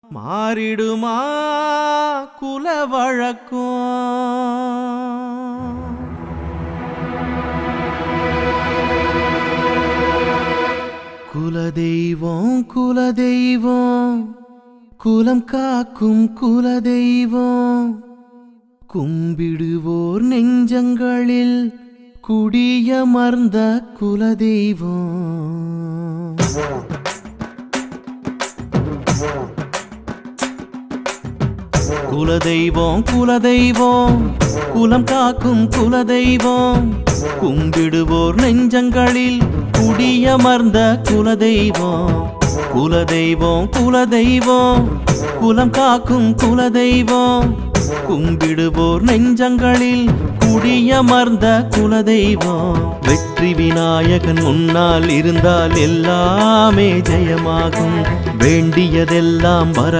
மாறிடுமா குல வழக்கம்? குலதெய்வம் குலதெய்வம் குலம் காக்கும் குலதெய்வம் கும்பிடுவோர் நெஞ்சங்களில் குடியமர்ந்த குலதெய்வம். குலதெய்வம் குலதெய்வம் குலம் காக்கும் குலதெய்வம் கும்பிடுவோர் நெஞ்சங்களில் குடியமர்ந்த குலதெய்வம். குலதெய்வம் குலதெய்வம் குலம் காக்கும் குலதெய்வம் கும்பிடுவோர் நெஞ்சங்களில் குடியமர்ந்த குலதெய்வம். வெற்றி விநாயகன் முன்னால் இருந்தால் எல்லாமே ஜெயமாகும். வேண்டியதெல்லாம் வர